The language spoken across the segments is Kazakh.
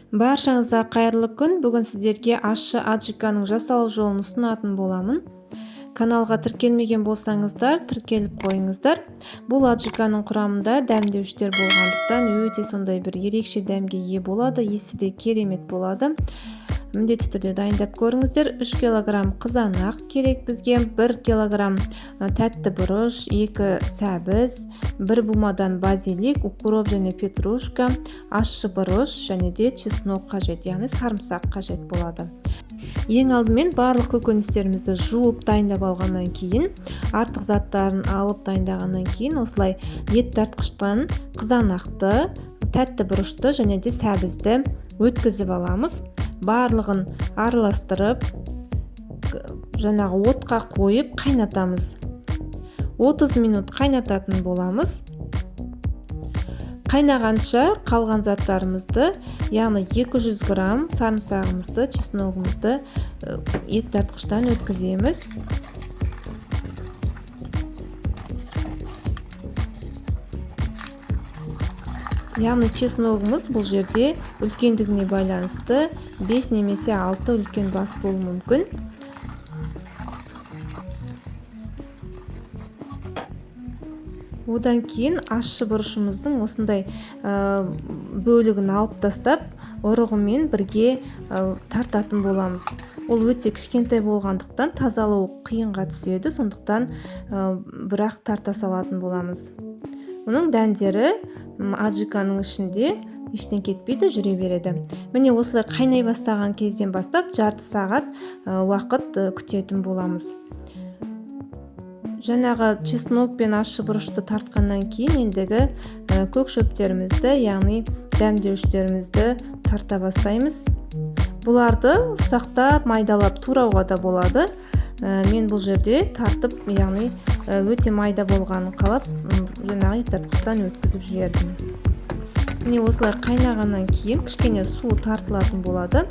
Баршаңызға қайырлы күн. Бүгін сіздерге ащы аджиканың жасалу жолын ұсынатын боламын. Каналға тіркелмеген болсаңыздар, тіркеліп қойыңыздар. Бұл аджиканың құрамында дәмдеуіштер болғандықтан өте сондай бір ерекше дәмге ие болады, иісі де керемет болады. Міндетті түрде дайындап көріңіздер. 3 кг қызанақ керек бізге, 1 кг тәтті бұрыш, 2 сәбіз, 1 бумадан базилик, укроп және петрушка, ащы бұрыш және де чеснок қажет, яғни сарымсақ қажет болады. Ең алдымен барлық көкөністерімізді жуып дайындап алғаннан кейін, артық заттарын алып дайындағаннан кейін, осылай ет тартқыштан қызанақты, тәтті бұрышты және де сәбізді өткізіп аламыз. Барлығын араластырып, жаңағы отқа қойып қайнатамыз. 30 минут қайнататын боламыз. Қайнағанша қалған заттарымызды, яғни 200 грамм сарымсағымызды, чесногымызды ет тартқыштан өткіземіз. Яғни чесногымыз бұл жерде үлкендігіне байланысты 5 немесе 6 үлкен бас болуы мүмкін. Одан кейін ащы бұрышымыздың осындай бөлігін алып тастап, ұрығымен бірге тартатын боламыз. Ол өте кішкентай болғандықтан тазалау қиынға түседі, сондықтан бірақ тарта салатын боламыз. Оның дәндері аджиканың ішінде ештен кетпейді, жүре береді. Міне осылай қайнай бастаған кезден бастап жарты сағат уақыт күтетін боламыз. Жаңағы чеснок пен ащы бұрышты тартқаннан кейін ендігі көк шөптерімізді, яғни дәмдеуіштерімізді тарта бастаймыз. Бұларды ұсақтап, майдалап турауға да болады. Мен бұл жерде тартып, яғни өте майда болғанын қалап, жаңағы ет тартқыштан өткізіп жібердім. Міне осылай қайнағаннан кейін кішкене су тартылатын болады.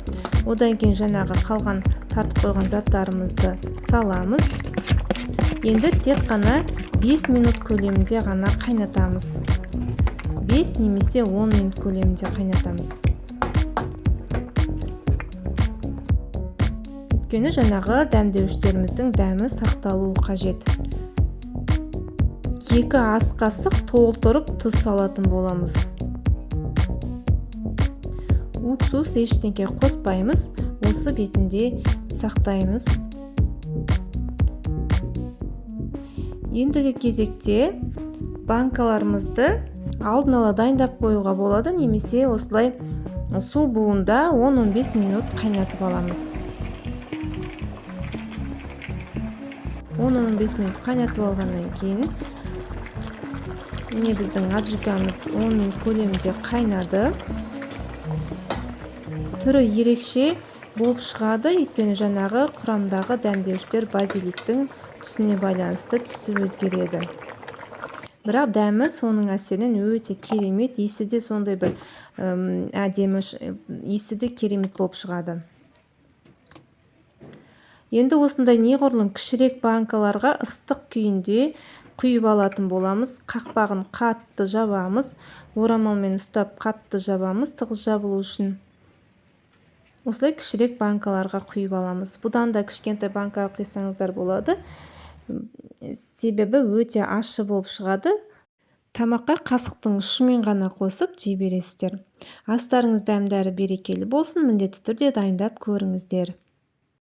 Одан кейін жаңағы қалған тартып қойған заттарымызды саламыз. Енді тек қана 5 минут көлемінде ғана қайнатамыз. 5 немесе 10 минут көлемінде қайнатамыз. Өйткені жаңағы дәмдеуіштеріміздің дәмі сақталуы қажет. 2 ас қасық толтырып тұз салатын боламыз. Уксус ештеңке қоспаймыз, осы бетінде сақтаймыз. Ендігі кезекте банкаларымызды алдын ала дайындап қоюға болады, немесе осылай су буында 10-15 минут қайнатып аламыз. 10-15 минут қайнатып алғаннан кейін, міне біздің аджикамыз 10 минут көлемінде қайнады. Түрі ерекше болып шығады, өйткені жаңағы құрамдағы дәмдеуіштер базиликтің түсіне байланысты түсі өзгереді. Бірақ дәмі соның әсерінен өте керемет, иісі де сондай бір әдемі, иісі де керемет болып шығады. Енді осындай неғұрлым кішірек банкаларға ыстық күйінде құйып алатын боламыз. Қақпағын қатты жабамыз, орамалмен ұстап қатты жабамыз, тығыз жабылу үшін. Осылай кішірек банкаларға құйып аламыз. Бұдан да кішкентай банкаға құйсаңыздар болады. Себебі өте ащы болып шығады. Тамаққа қасықтың ұшымен ғана қосып жей бересіздер. Астарыңыз дәмдәрі берекелі болсын, міндетті түрде дайындап көріңіздер.